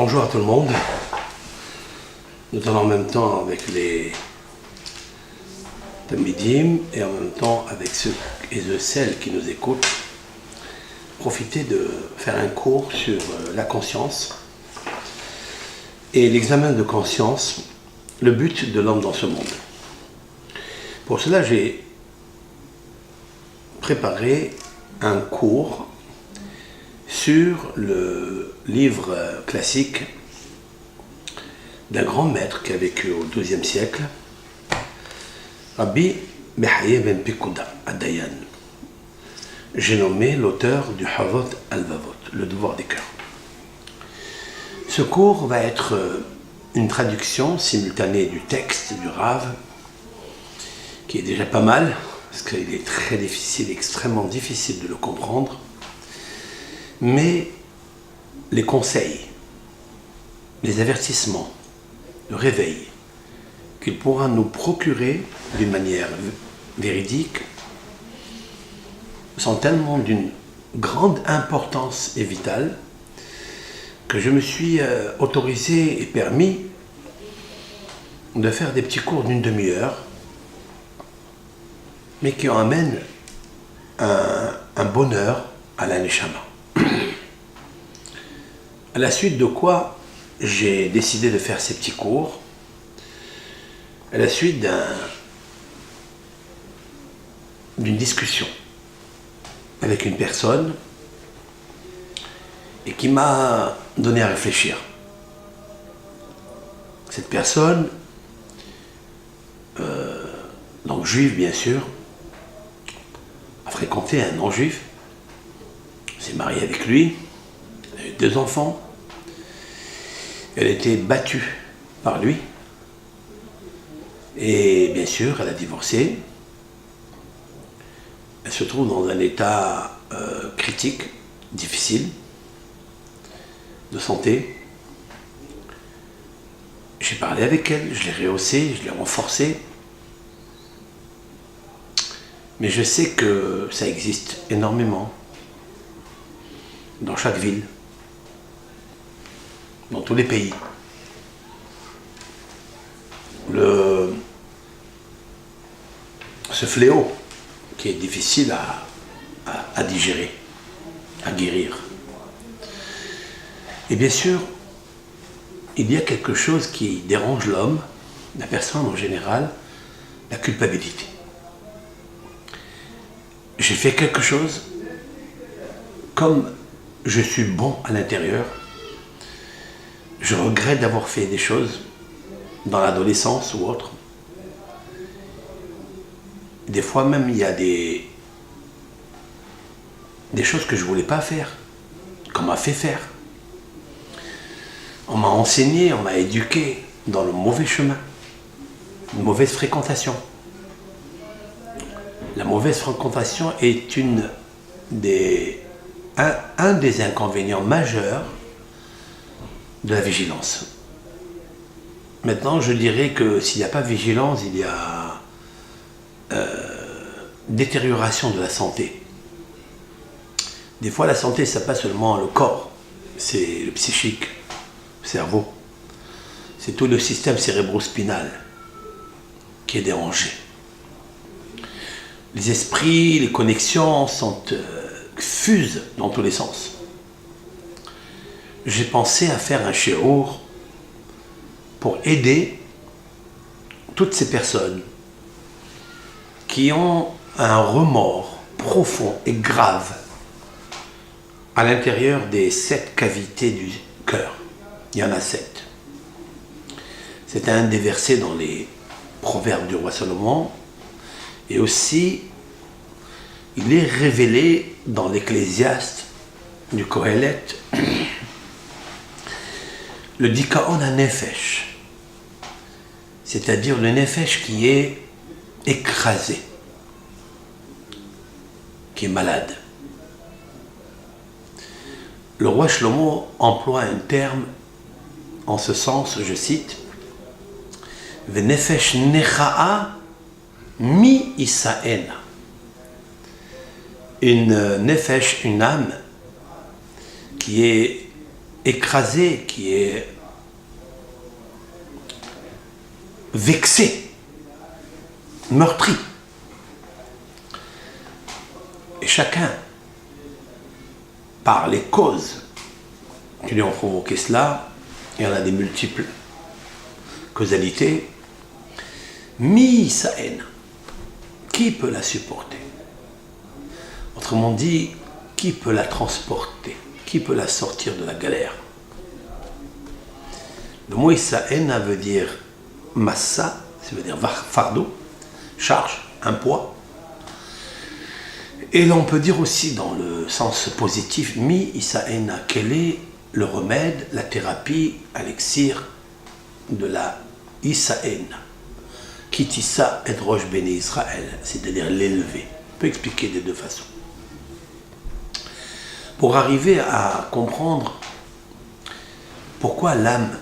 Bonjour à tout le monde. Nous allons en même temps avec les Talmidim et en même temps avec ceux et celles qui nous écoutent, profiter de faire un cours sur la conscience et l'examen de conscience, le but de l'homme dans ce monde. Pour cela, j'ai préparé un cours sur le livre classique d'un grand maître qui a vécu au XIIe siècle, Rabbi Behaye ben Pekouda, Ad-Dayan. J'ai nommé l'auteur du Havot al-Vavot, le devoir des cœurs. Ce cours va être une traduction simultanée du texte du Rav, qui est déjà pas mal, parce qu'il est très difficile, extrêmement difficile de le comprendre, mais les conseils, les avertissements, le réveil qu'il pourra nous procurer d'une manière véridique sont tellement d'une grande importance et vitale que je me suis autorisé et permis de faire des petits cours d'une demi-heure, mais qui amènent un bonheur à la neshama. À la suite de quoi j'ai décidé de faire ces petits cours, à la suite d'une discussion avec une personne et qui m'a donné à réfléchir. Cette personne, donc juive bien sûr, a fréquenté un non-juif, s'est mariée avec lui, elle a eu 2 enfants, elle a été battue par lui, et bien sûr elle a divorcé. Elle se trouve dans un état critique, difficile, de santé. J'ai parlé avec elle, je l'ai rehaussée, je l'ai renforcée. Mais je sais que ça existe énormément dans chaque ville, dans tous les pays. Ce fléau qui est difficile à digérer, à guérir. Et bien sûr, il y a quelque chose qui dérange l'homme, la personne en général, la culpabilité. J'ai fait quelque chose, comme je suis bon à l'intérieur, je regrette d'avoir fait des choses dans l'adolescence ou autre. Des fois même, il y a des choses que je ne voulais pas faire, qu'on m'a fait faire. On m'a enseigné, on m'a éduqué dans le mauvais chemin, une mauvaise fréquentation. La mauvaise fréquentation est un des inconvénients majeurs de la vigilance. Maintenant, je dirais que s'il n'y a pas de vigilance, il y a détérioration de la santé. Des fois, la santé, ça pas seulement le corps, c'est le psychique, le cerveau. C'est tout le système cérébro-spinal qui est dérangé. Les esprits, les connexions fusent dans tous les sens. J'ai pensé à faire un shiur pour aider toutes ces personnes qui ont un remords profond et grave à l'intérieur des 7 cavités du cœur. Il y en a 7. C'est un des versets dans les proverbes du roi Salomon, et aussi il est révélé dans l'Ecclésiaste du Kohelet, le Dikaon HaNefesh, c'est-à-dire le Nefesh qui est écrasé, qui est malade. Le roi Shlomo emploie un terme en ce sens, je cite, « Venefesh necha'a mi isaena » une nefesh, une âme qui est écrasé, qui est vexé, meurtri. Et chacun, par les causes qui lui ont provoqué cela, il y en a des multiples causalités, mis sa haine. Qui peut la supporter? Autrement dit, qui peut la transporter? Qui peut la sortir de la galère? Le mot Isaena veut dire massa, ça veut dire fardeau, charge, un poids. Et l'on peut dire aussi dans le sens positif, mi Isaena, quel est le remède, la thérapie, l'élixir de la Isaena? Kitissa et Roche Béné Israël, c'est-à-dire l'élever. On peut expliquer de deux façons. Pour arriver à comprendre pourquoi l'âme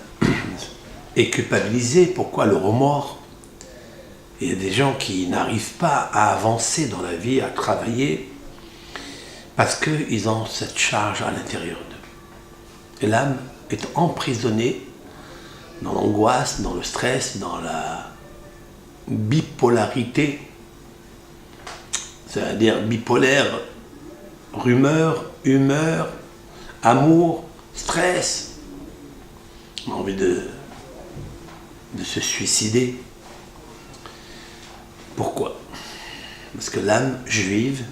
est culpabilisée, pourquoi le remords, il y a des gens qui n'arrivent pas à avancer dans la vie, à travailler, parce qu'ils ont cette charge à l'intérieur d'eux. Et l'âme est emprisonnée dans l'angoisse, dans le stress, dans la bipolarité, c'est-à-dire bipolaire, rumeur, humeur, amour, stress. On a envie de se suicider. Pourquoi? Parce que l'âme juive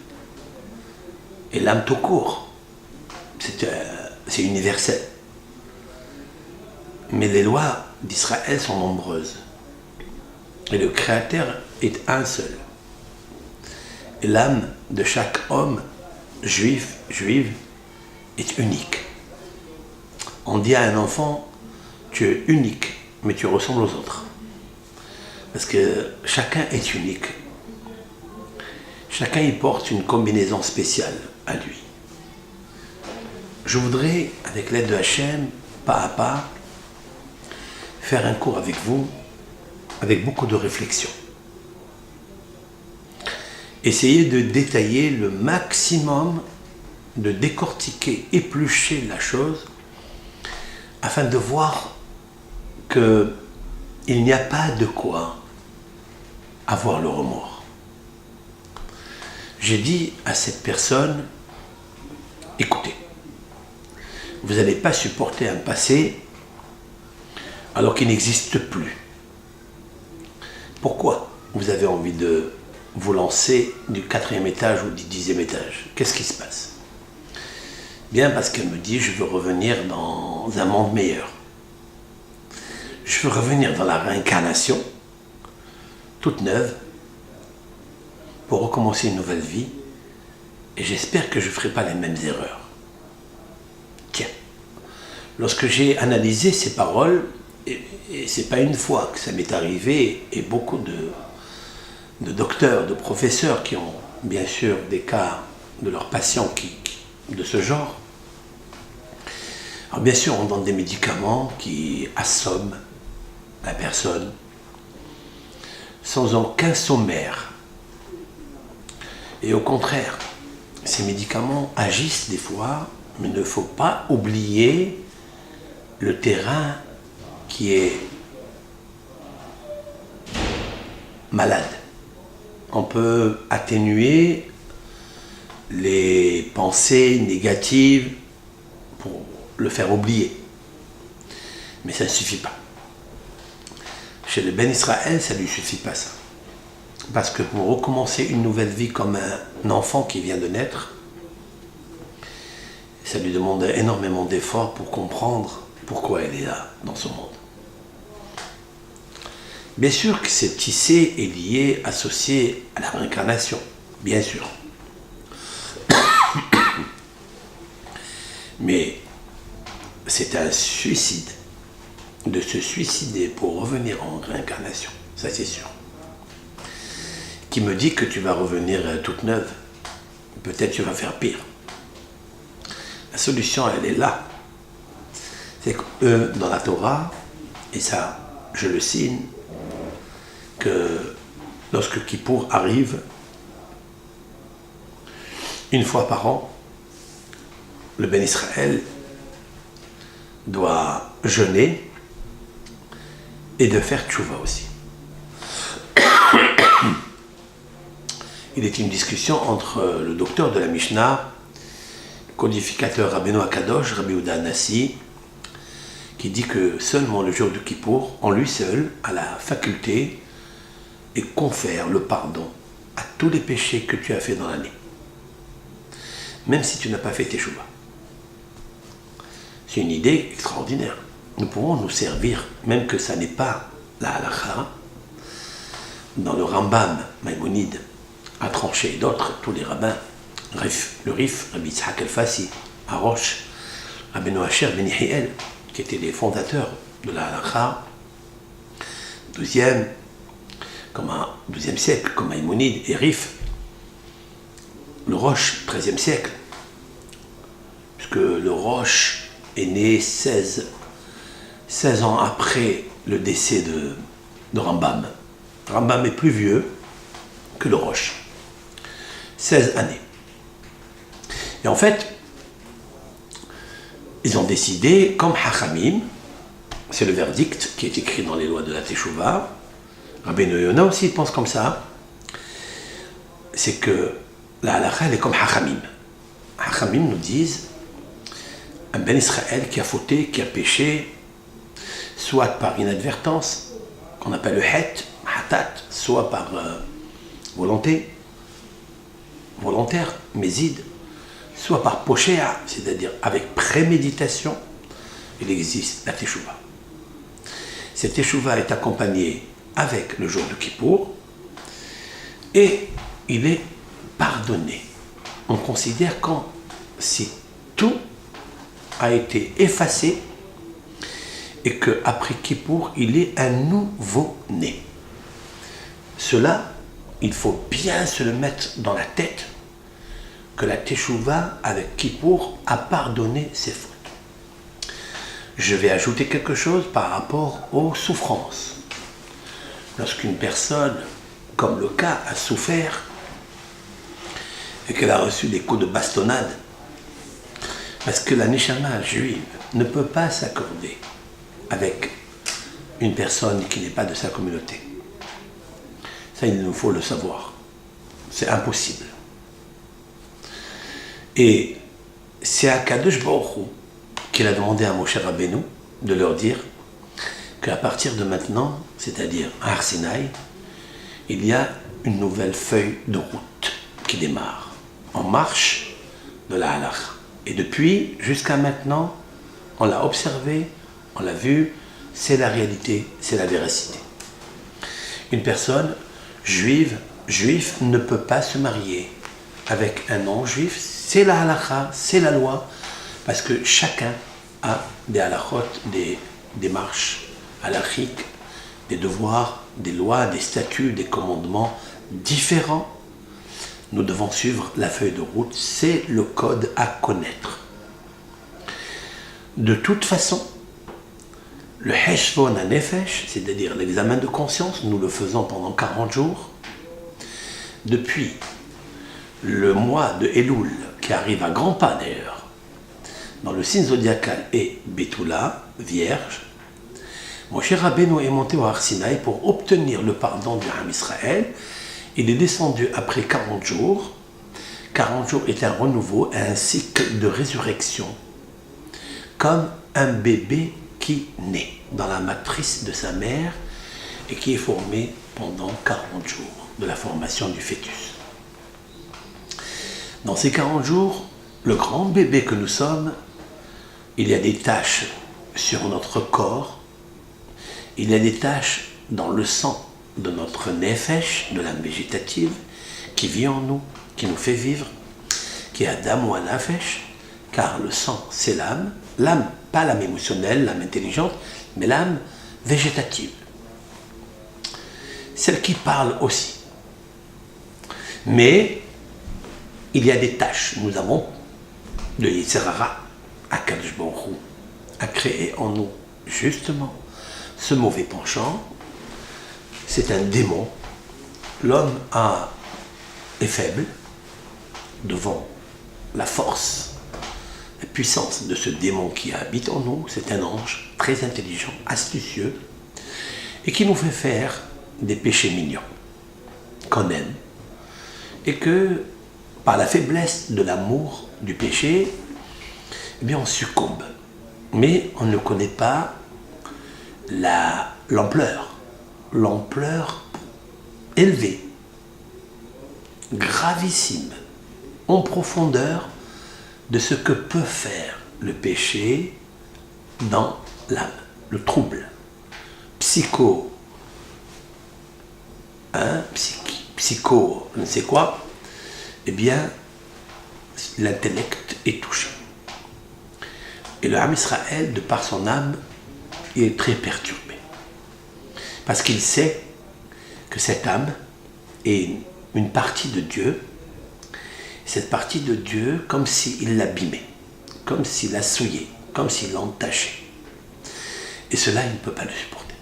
et l'âme tout court, c'est universel. Mais les lois d'Israël sont nombreuses. Et le Créateur est un seul. Et l'âme de chaque homme, juif, juive, est unique. On dit à un enfant, tu es unique, mais tu ressembles aux autres. Parce que chacun est unique. Chacun y porte une combinaison spéciale à lui. Je voudrais, avec l'aide de Hachem, pas à pas, faire un cours avec vous, avec beaucoup de réflexion. Essayez de détailler le maximum, de décortiquer, éplucher la chose, afin de voir qu'il n'y a pas de quoi avoir le remords. J'ai dit à cette personne, écoutez, vous n'allez pas supporter un passé alors qu'il n'existe plus. Pourquoi vous avez envie de vous lancer du 4e étage ou du 10e étage? Qu'est-ce qui se passe? Bien parce qu'elle me dit, je veux revenir dans un monde meilleur. Je veux revenir dans la réincarnation, toute neuve, pour recommencer une nouvelle vie, et j'espère que je ne ferai pas les mêmes erreurs. Tiens, lorsque j'ai analysé ces paroles, et c'est pas une fois que ça m'est arrivé, et beaucoup de docteurs, de professeurs qui ont bien sûr des cas de leurs patients de ce genre. Alors bien sûr, on donne des médicaments qui assomment la personne sans aucun sommaire. Et au contraire, ces médicaments agissent des fois, mais il ne faut pas oublier le terrain qui est malade. On peut atténuer les pensées négatives pour le faire oublier. Mais ça ne suffit pas. Chez le Ben Israël, ça ne lui suffit pas ça. Parce que pour recommencer une nouvelle vie comme un enfant qui vient de naître, ça lui demande énormément d'efforts pour comprendre pourquoi elle est là, dans ce monde. Bien sûr que c'est tissé et lié, associé à la réincarnation, bien sûr. Mais c'est un suicide de se suicider pour revenir en réincarnation, ça c'est sûr. Qui me dit que tu vas revenir toute neuve, peut-être tu vas faire pire. La solution, elle est là. C'est que dans la Torah, et ça, je le signe, que lorsque Kippour arrive, une fois par an, le Ben Israël doit jeûner et de faire tchouva aussi. Il est une discussion entre le docteur de la Mishnah, le codificateur Rabbeinu Akadosh, Rabbi Yehuda Hanassi, qui dit que seulement le jour du Kippour, en lui seul, a la faculté et confère le pardon à tous les péchés que tu as fait dans l'année, même si tu n'as pas fait tes tchouva. C'est une idée extraordinaire. Nous pouvons nous servir, même que ça n'est pas la halakha. Dans le Rambam, Maïmonide a tranché, d'autres, tous les rabbins, le Rif, Rabbi Yitzhak El-Fassi, Arosh, Rabbeinu Asher Ben Yehiel, qui étaient les fondateurs de la halakha, 12e siècle, comme Maïmonide et Rif, le Roche, 13e siècle, puisque le Roche est né 16 ans après le décès de Rambam. Rambam est plus vieux que le Roche. 16 années. Et en fait, ils ont décidé, comme Hachamim, c'est le verdict qui est écrit dans les lois de la Teshuvah, Rabbeinu Yonah aussi pense comme ça, c'est que la halakha elle est comme Hachamim. Hachamim nous disent, un Ben Israël qui a fauté, qui a péché, soit par inadvertance, qu'on appelle le het, hatat, soit par volontaire, méside, soit par pochéa, c'est-à-dire avec préméditation, il existe la teshuva. Cette teshuva est accompagnée avec le jour de Kippour et il est pardonné. On considère comme si tout a été effacé et qu'après Kippour, il est un nouveau-né. Cela, il faut bien se le mettre dans la tête que la Teshuvah avec Kippour a pardonné ses fautes. Je vais ajouter quelque chose par rapport aux souffrances. Lorsqu'une personne, comme le cas, a souffert et qu'elle a reçu des coups de bastonnade, parce que la Neshama juive ne peut pas s'accorder avec une personne qui n'est pas de sa communauté. Ça, il nous faut le savoir. C'est impossible. Et c'est à Kadosh Baruch Hu qu'il a demandé à Moshe Rabbeinu de leur dire qu'à partir de maintenant, c'est-à-dire à Har Sinaï, il y a une nouvelle feuille de route qui démarre en marche de la halakha. Et depuis, jusqu'à maintenant, on l'a observé, on l'a vu, c'est la réalité, c'est la véracité. Une personne juive ne peut pas se marier avec un non-juif, c'est la halakha, c'est la loi, parce que chacun a des halakhot, des démarches halakhiques, des devoirs, des lois, des statuts, des commandements différents. Nous devons suivre la feuille de route, c'est le code à connaître. De toute façon, le Heshbon HaNefesh, c'est-à-dire l'examen de conscience, nous le faisons pendant 40 jours. Depuis le mois de Elul, qui arrive à grands pas d'ailleurs, dans le signe zodiacal et Betula, Vierge, Moshe Rabbeinu est monté au Har Sinaï pour obtenir le pardon du Ham Israël. Il est descendu après 40 jours. 40 jours est un renouveau, un cycle de résurrection, comme un bébé qui naît dans la matrice de sa mère et qui est formé pendant 40 jours de la formation du fœtus. Dans ces 40 jours, le grand bébé que nous sommes, il y a des taches sur notre corps, il y a des taches dans le sang de notre nefesh, de l'âme végétative, qui vit en nous, qui nous fait vivre, qui est Adam ou Nefesh, car le sang, c'est l'âme, pas l'âme émotionnelle, l'âme intelligente, mais l'âme végétative. Celle qui parle aussi. Mais il y a des tâches. Nous avons le Yetzer Hara, Akadosh Baruch Hu, a créé en nous justement ce mauvais penchant. C'est un démon. L'homme est faible devant la force puissance de ce démon qui habite en nous, c'est un ange très intelligent, astucieux, et qui nous fait faire des péchés mignons qu'on aime, et que par la faiblesse de l'amour du péché, eh bien on succombe. Mais on ne connaît pas l'ampleur élevée, gravissime, en profondeur de ce que peut faire le péché dans l'âme, le trouble psycho, je ne sais quoi, eh bien, l'intellect est touché. Et le Ham Israël, de par son âme, il est très perturbé. Parce qu'il sait que cette âme est une partie de Dieu. Cette partie de Dieu, comme s'il l'abîmait, comme s'il la souillait, comme s'il l'entachait. Et cela, il ne peut pas le supporter.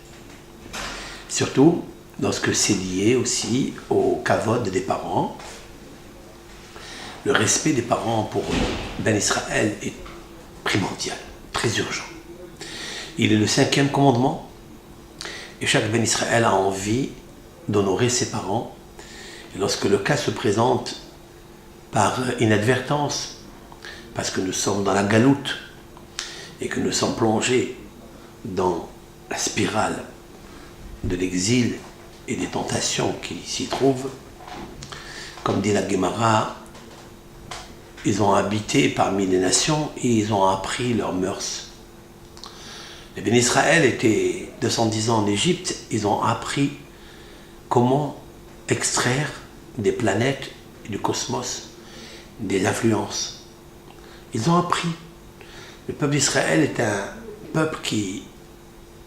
Surtout lorsque c'est lié aussi au kavod des parents. Le respect des parents pour Ben Israël est primordial, très urgent. Il est le 5e commandement et chaque Ben Israël a envie d'honorer ses parents. Et lorsque le cas se présente par inadvertance, parce que nous sommes dans la galoute et que nous sommes plongés dans la spirale de l'exil et des tentations qui s'y trouvent, comme dit la Gemara, ils ont habité parmi les nations et ils ont appris leurs mœurs. Les Ben Israël étaient 210 ans en Égypte, ils ont appris comment extraire des planètes et du cosmos des influences. Ils ont appris. Le peuple d'Israël est un peuple qui,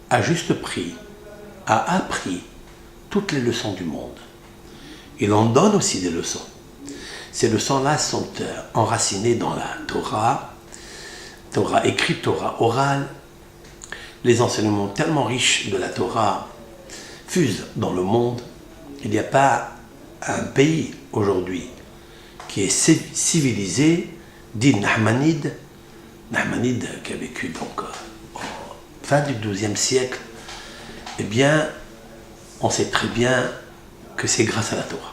à juste prix, a appris toutes les leçons du monde. Il en donne aussi des leçons. Ces leçons-là sont enracinées dans la Torah écrite, Torah orale. Les enseignements tellement riches de la Torah fusent dans le monde. Il n'y a pas un pays aujourd'hui qui est civilisé, dit Nahmanide qui a vécu donc fin du XIIe siècle. Eh bien, on sait très bien que c'est grâce à la Torah.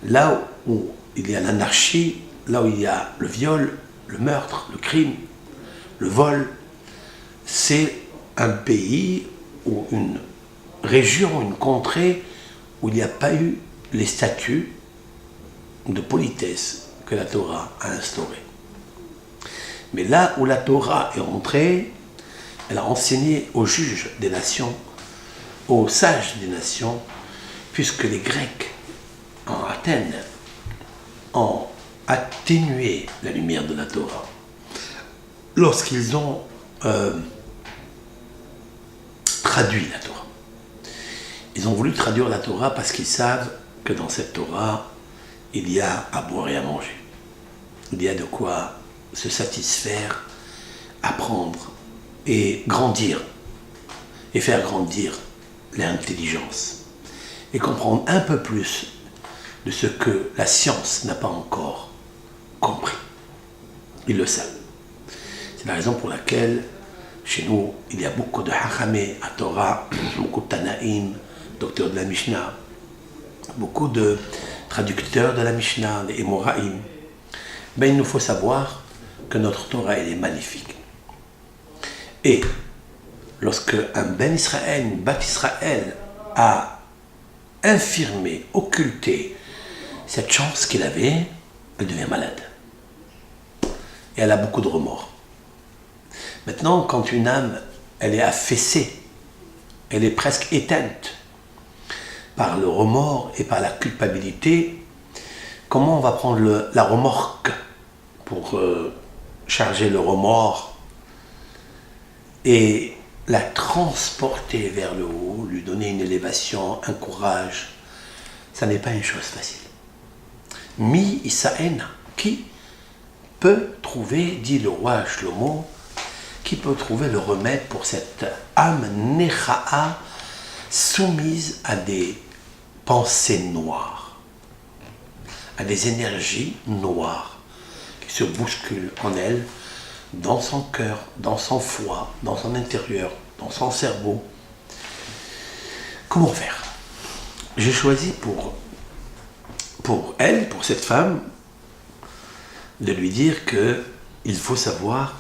Là où il y a l'anarchie, là où il y a le viol, le meurtre, le crime, le vol, c'est un pays ou une région, une contrée où il n'y a pas eu les statuts de politesse que la Torah a instaurés. Mais là où la Torah est entrée, elle a enseigné aux juges des nations, aux sages des nations, puisque les Grecs en Athènes ont atténué la lumière de la Torah lorsqu'ils ont traduit la Torah. Ils ont voulu traduire la Torah parce qu'ils savent que dans cette Torah, il y a à boire et à manger. Il y a de quoi se satisfaire, apprendre et grandir, et faire grandir l'intelligence, et comprendre un peu plus de ce que la science n'a pas encore compris. Ils le savent. C'est la raison pour laquelle, chez nous, il y a beaucoup de Hachamé à Torah, beaucoup de Tanaïm, docteurs de la Mishnah, beaucoup de traducteurs de la Mishnah, des Emoraïm. Ben, il nous faut savoir que notre Torah, elle est magnifique. Et lorsque un Ben Israël, une Bat Israël a infirmé, occulté cette chance qu'il avait, elle devient malade. Et elle a beaucoup de remords. Maintenant, quand une âme, elle est affaissée, elle est presque éteinte par le remords et par la culpabilité, comment on va prendre la remorque pour charger le remords et la transporter vers le haut, lui donner une élévation, un courage? Ça n'est pas une chose facile. Mi Isaena, qui peut trouver, dit le roi Shlomo, qui peut trouver le remède pour cette âme Necha'a soumise à des pensées noires, à des énergies noires qui se bouscule en elle, dans son cœur, dans son foie, dans son intérieur, dans son cerveau. Comment faire? J'ai choisi pour elle, pour cette femme, de lui dire qu'il faut savoir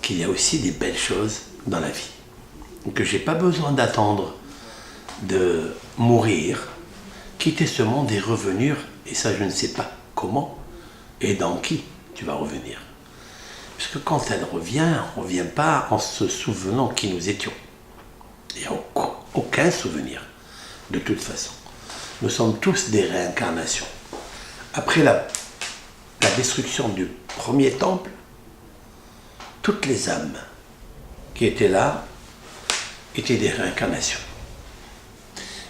qu'il y a aussi des belles choses dans la vie. Que je n'ai pas besoin d'attendre de mourir, quitter ce monde et revenir, et ça je ne sais pas comment et dans qui tu vas revenir. Puisque quand elle revient, on ne revient pas en se souvenant qui nous étions. Il n'y a aucun souvenir, de toute façon. Nous sommes tous des réincarnations. Après la destruction du premier temple, toutes les âmes qui étaient là étaient des réincarnations.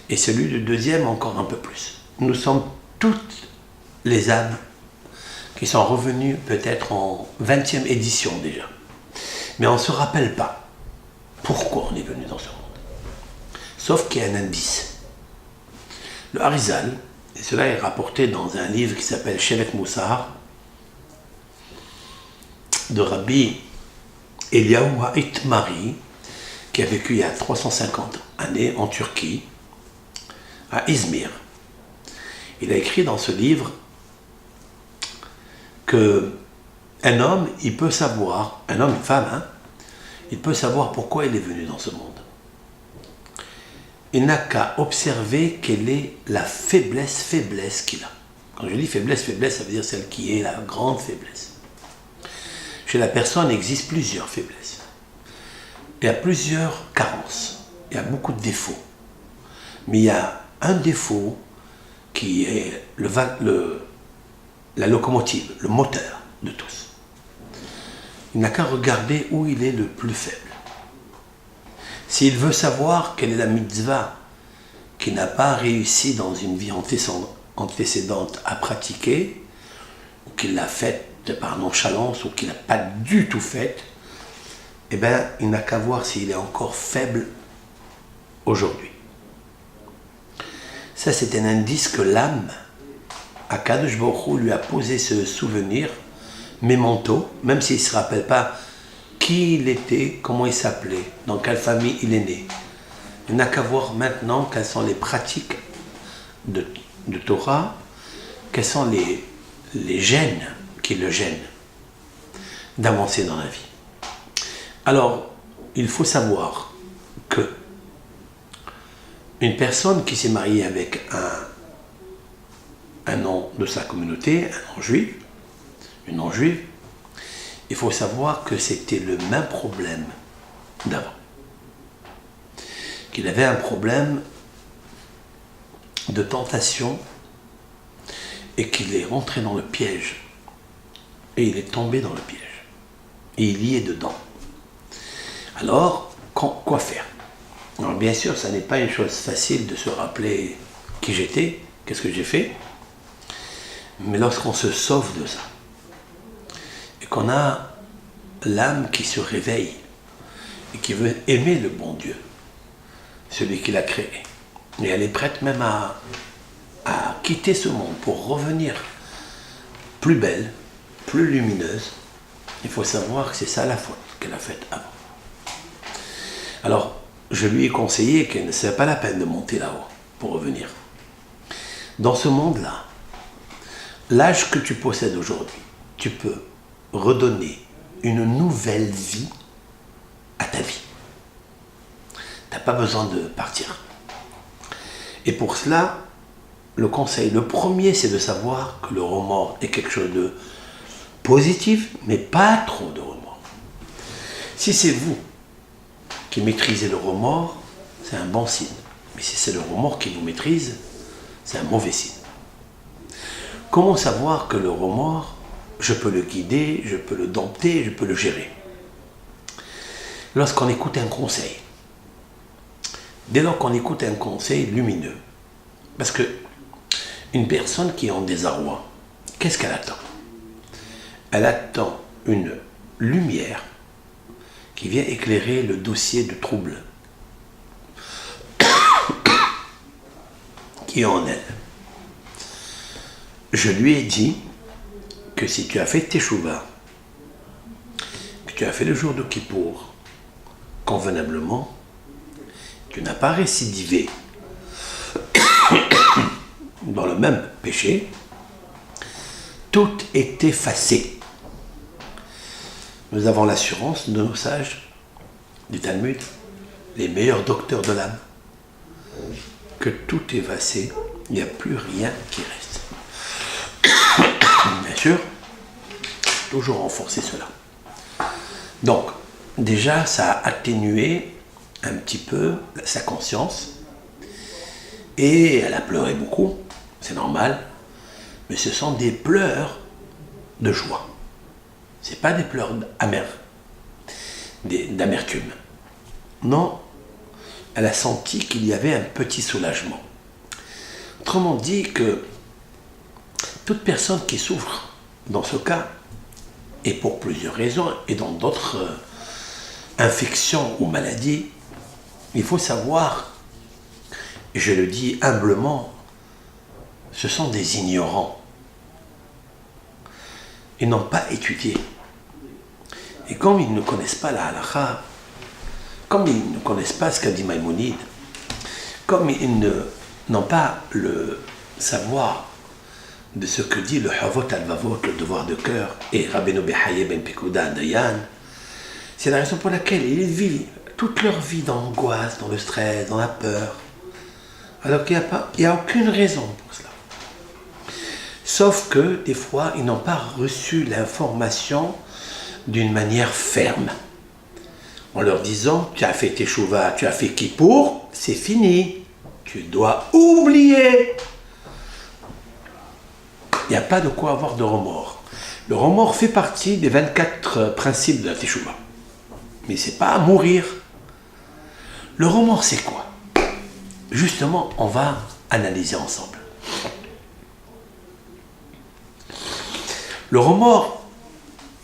Et celui du deuxième encore un peu plus. Nous sommes toutes les âmes qui sont revenues peut-être en 20e édition déjà. Mais on ne se rappelle pas pourquoi on est venu dans ce monde. Sauf qu'il y a un indice. Le Harizal, et cela est rapporté dans un livre qui s'appelle Shevet Moussar, de Rabbi Eliyahu Itmari, qui a vécu il y a 350 années en Turquie, à Izmir. Il a écrit dans ce livre que un homme, il peut savoir, un homme, une femme, hein, il peut savoir pourquoi il est venu dans ce monde. Il n'a qu'à observer quelle est la faiblesse qu'il a. Quand je dis faiblesse, ça veut dire celle qui est la grande faiblesse. Chez la personne, il existe plusieurs faiblesses. Il y a plusieurs carences. Il y a beaucoup de défauts. Mais il y a un défaut qui est la locomotive, le moteur de tous. Il n'a qu'à regarder où il est le plus faible. S'il veut savoir quelle est la mitzvah qu'il n'a pas réussi dans une vie antécédente à pratiquer, ou qu'il l'a faite par nonchalance, ou qu'il n'a pas du tout faite, eh bien, il n'a qu'à voir s'il est encore faible aujourd'hui. Ça, c'est un indice que l'âme, Akadosh Baruch Hu, lui a posé ce souvenir, mémento, même s'il ne se rappelle pas qui il était, comment il s'appelait, dans quelle famille il est né. Il n'a qu'à voir maintenant quelles sont les pratiques de Torah, quels sont les gènes qui le gênent d'avancer dans la vie. Alors, il faut savoir que une personne qui s'est mariée avec un nom de sa communauté, un nom juif, une non-juive, il faut savoir que c'était le même problème d'avant. Qu'il avait un problème de tentation et qu'il est rentré dans le piège. Et il est tombé dans le piège. Et il y est dedans. Alors, quoi faire? Alors bien sûr, ça n'est pas une chose facile de se rappeler qui j'étais, qu'est-ce que j'ai fait. Mais lorsqu'on se sauve de ça, et qu'on a l'âme qui se réveille, et qui veut aimer le bon Dieu, celui qui l'a créé, et elle est prête même à quitter ce monde pour revenir plus belle, plus lumineuse, il faut savoir que c'est ça la faute qu'elle a faite avant. Alors, je lui ai conseillé que ce n'est pas la peine de monter là-haut pour revenir. Dans ce monde-là, l'âge que tu possèdes aujourd'hui, tu peux redonner une nouvelle vie à ta vie. Tu n'as pas besoin de partir. Et pour cela, le conseil, le premier, c'est de savoir que le remords est quelque chose de positif, mais pas trop de remords. Si c'est vous qui maîtrisez le remords, c'est un bon signe. Mais si c'est le remords qui vous maîtrise, c'est un mauvais signe. Comment savoir que le remords, je peux le guider, je peux le dompter, je peux le gérer? Lorsqu'on écoute un conseil, dès lors qu'on écoute un conseil lumineux, parce que une personne qui est en désarroi, qu'est-ce qu'elle attend? Elle attend une lumière qui vient éclairer le dossier de trouble qui est en elle. Je lui ai dit que si tu as fait Teshuvah, que tu as fait le jour de Kippour, convenablement, tu n'as pas récidivé dans le même péché, tout est effacé. Nous avons l'assurance de nos sages du Talmud, les meilleurs docteurs de l'âme, que tout est effacé, il n'y a plus rien qui reste. Bien sûr, toujours renforcer cela. Donc, déjà, ça a atténué un petit peu sa conscience, et elle a pleuré beaucoup, c'est normal, mais ce sont des pleurs de joie. Ce n'est pas des pleurs d'amertume. Non, elle a senti qu'il y avait un petit soulagement. Autrement dit que toute personne qui souffre dans ce cas, et pour plusieurs raisons, et dans d'autres infections ou maladies, il faut savoir, je le dis humblement, ce sont des ignorants. Ils n'ont pas étudié. Et comme ils ne connaissent pas la halakha, comme ils ne connaissent pas ce qu'a dit Maïmonide, comme ils n'ont pas le savoir de ce que dit le Havot al-Vavot, le devoir de cœur, et Rabbeinu Behaye ben Pekouda Dayan, c'est la raison pour laquelle ils vivent toute leur vie dans l'angoisse, dans le stress, dans la peur, alors qu'il n'y a aucune raison pour cela. Sauf que, des fois, ils n'ont pas reçu l'information d'une manière ferme. En leur disant, tu as fait Teshuvah, tu as fait Kippour, c'est fini. Tu dois oublier. Il n'y a pas de quoi avoir de remords. Le remords fait partie des 24 principes de la Teshuvah. Mais ce n'est pas à mourir. Le remords, c'est quoi? Justement, on va analyser ensemble. Le remords,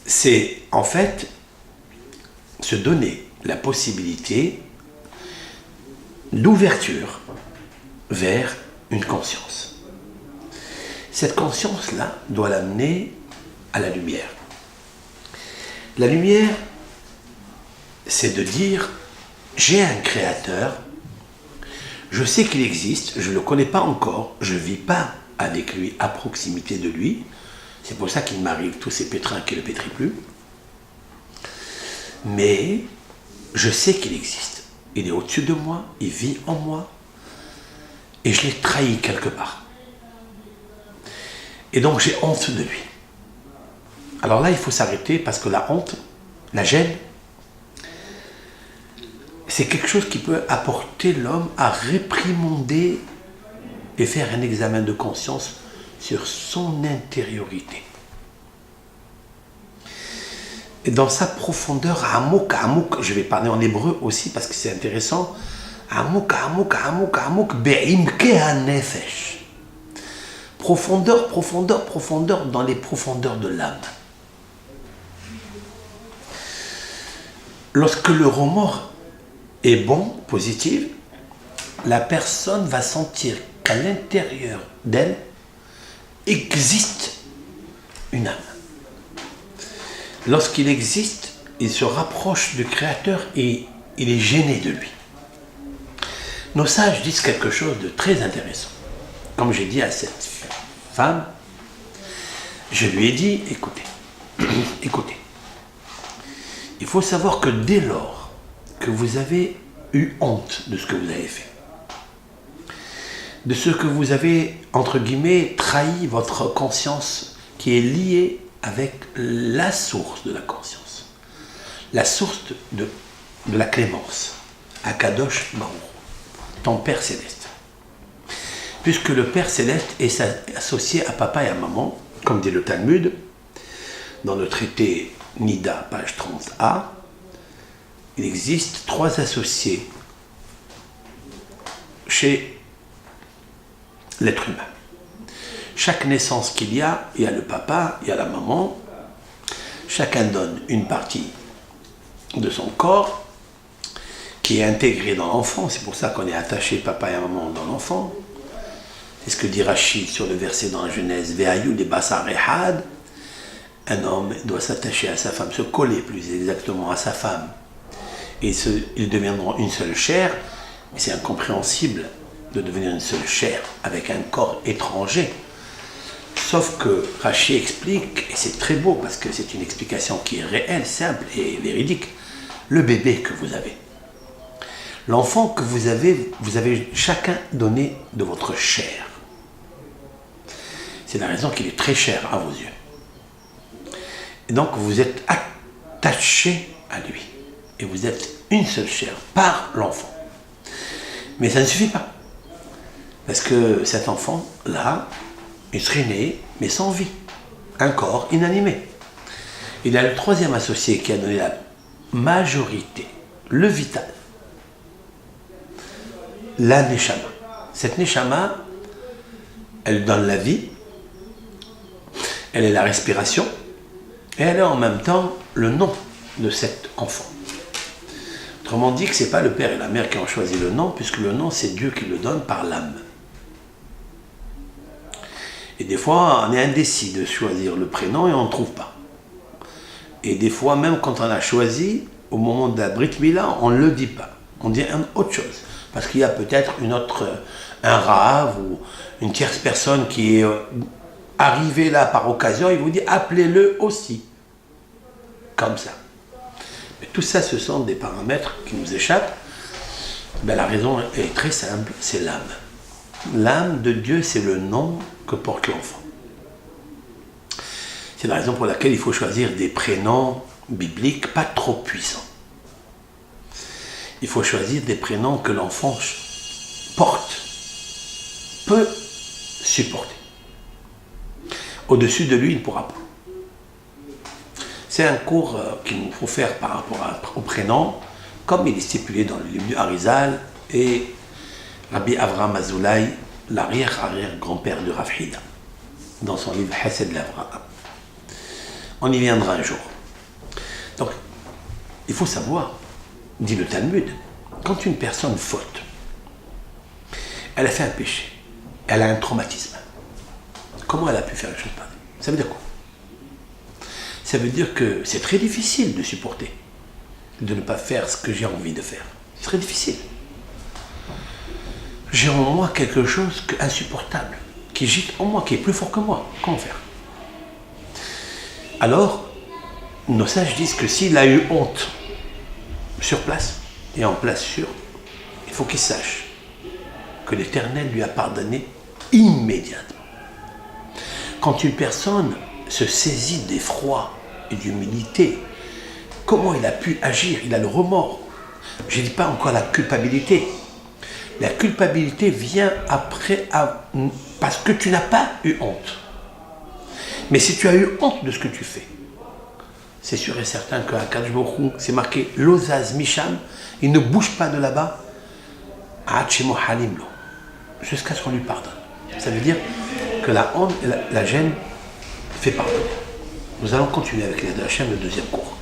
c'est en fait se donner la possibilité d'ouverture vers une conscience. Cette conscience-là doit l'amener à la lumière. La lumière, c'est de dire, j'ai un créateur, je sais qu'il existe, je ne le connais pas encore, je ne vis pas avec lui, à proximité de lui. C'est pour ça qu'il m'arrive tous ces pétrins qui ne le pétrissent plus. Mais je sais qu'il existe. Il est au-dessus de moi, il vit en moi. Et je l'ai trahi quelque part. Et donc j'ai honte de lui. Alors là, il faut s'arrêter parce que la honte, la gêne, c'est quelque chose qui peut apporter l'homme à réprimander et faire un examen de conscience sur son intériorité. Et dans sa profondeur, amouk, je vais parler en hébreu aussi parce que c'est intéressant, amouk, be'imke hanefesh. Profondeur dans les profondeurs de l'âme. Lorsque le remords est bon, positif, la personne va sentir qu'à l'intérieur d'elle existe une âme. Lorsqu'il existe, il se rapproche du Créateur et il est gêné de lui. Nos sages disent quelque chose de très intéressant. Comme j'ai dit à cette femme, je lui ai dit, écoutez, il faut savoir que dès lors que vous avez eu honte de ce que vous avez fait, de ce que vous avez, entre guillemets, trahi votre conscience qui est liée avec la source de la conscience, la source de la clémence, Akadosh Baruch, ton Père Céleste. Puisque le Père Céleste est associé à papa et à maman, comme dit le Talmud, dans le traité Nida, page 30a, il existe 3 associés chez l'être humain. Chaque naissance qu'il y a, il y a le papa, il y a la maman. Chacun donne une partie de son corps qui est intégrée dans l'enfant. C'est pour ça qu'on est attaché papa et maman dans l'enfant. C'est ce que dit Rachid sur le verset dans la Genèse. Ve'ayu de basar ehad. un homme doit s'attacher à sa femme, se coller plus exactement à sa femme. Et ils deviendront une seule chair, mais c'est incompréhensible de devenir une seule chair avec un corps étranger. Sauf que Rachi explique, et c'est très beau parce que c'est une explication qui est réelle, simple et véridique, le bébé que vous avez. L'enfant que vous avez chacun donné de votre chair. C'est la raison qu'il est très cher à vos yeux. Et donc vous êtes attaché à lui. Et vous êtes une seule chair par l'enfant. Mais ça ne suffit pas. Parce que cet enfant-là, il serait né, mais sans vie. Un corps inanimé. Il y a le troisième associé qui a donné la majorité, le vital. La Neshama. Cette Neshama, elle donne la vie, elle est la respiration, et elle est en même temps le nom de cet enfant. Autrement dit que ce n'est pas le père et la mère qui ont choisi le nom, puisque le nom, c'est Dieu qui le donne par l'âme. Et des fois, on est indécis de choisir le prénom et on ne trouve pas. Et des fois, même quand on a choisi, au moment de la Brit Mila, on ne le dit pas. On dit autre chose. Parce qu'il y a peut-être un rave ou une tierce personne qui est arrivée là par occasion, il vous dit appelez-le aussi. Comme ça. Mais tout ça, ce sont des paramètres qui nous échappent. Ben, la raison est très simple, c'est l'âme. L'âme de Dieu, c'est le nom que porte l'enfant. C'est la raison pour laquelle il faut choisir des prénoms bibliques pas trop puissants. Il faut choisir des prénoms que l'enfant porte, peut supporter. Au-dessus de lui, il ne pourra pas. C'est un cours qu'il nous faut faire par rapport au prénom, comme il est stipulé dans le livre du Harizal et Rabbi Avraham Azoulay, l'arrière-arrière-grand-père de Rav Hida, dans son livre Hesed l'Avraham. On y viendra un jour. Donc, il faut savoir, dit le Talmud, quand une personne faute, elle a fait un péché, elle a un traumatisme, comment elle a pu faire une chose pareille? Ça veut dire quoi? Ça veut dire que c'est très difficile de supporter, de ne pas faire ce que j'ai envie de faire. C'est très difficile. J'ai en moi quelque chose d'insupportable, qui gîte en moi, qui est plus fort que moi. Comment faire? Alors, nos sages disent que s'il a eu honte sur place et en place sûre, il faut qu'il sache que l'Éternel lui a pardonné immédiatement. Quand une personne se saisit d'effroi et d'humilité, comment il a pu agir? Il a le remords. Je ne dis pas encore la culpabilité. La culpabilité vient après, parce que tu n'as pas eu honte. Mais si tu as eu honte de ce que tu fais, c'est sûr et certain qu'à Kadosh Baruch Hu, c'est marqué Lozaz Misham, il ne bouge pas de là-bas, jusqu'à ce qu'on lui pardonne. Ça veut dire que la honte et la gêne fait pardonner. Nous allons continuer avec l'aide de Hachem, le deuxième cours.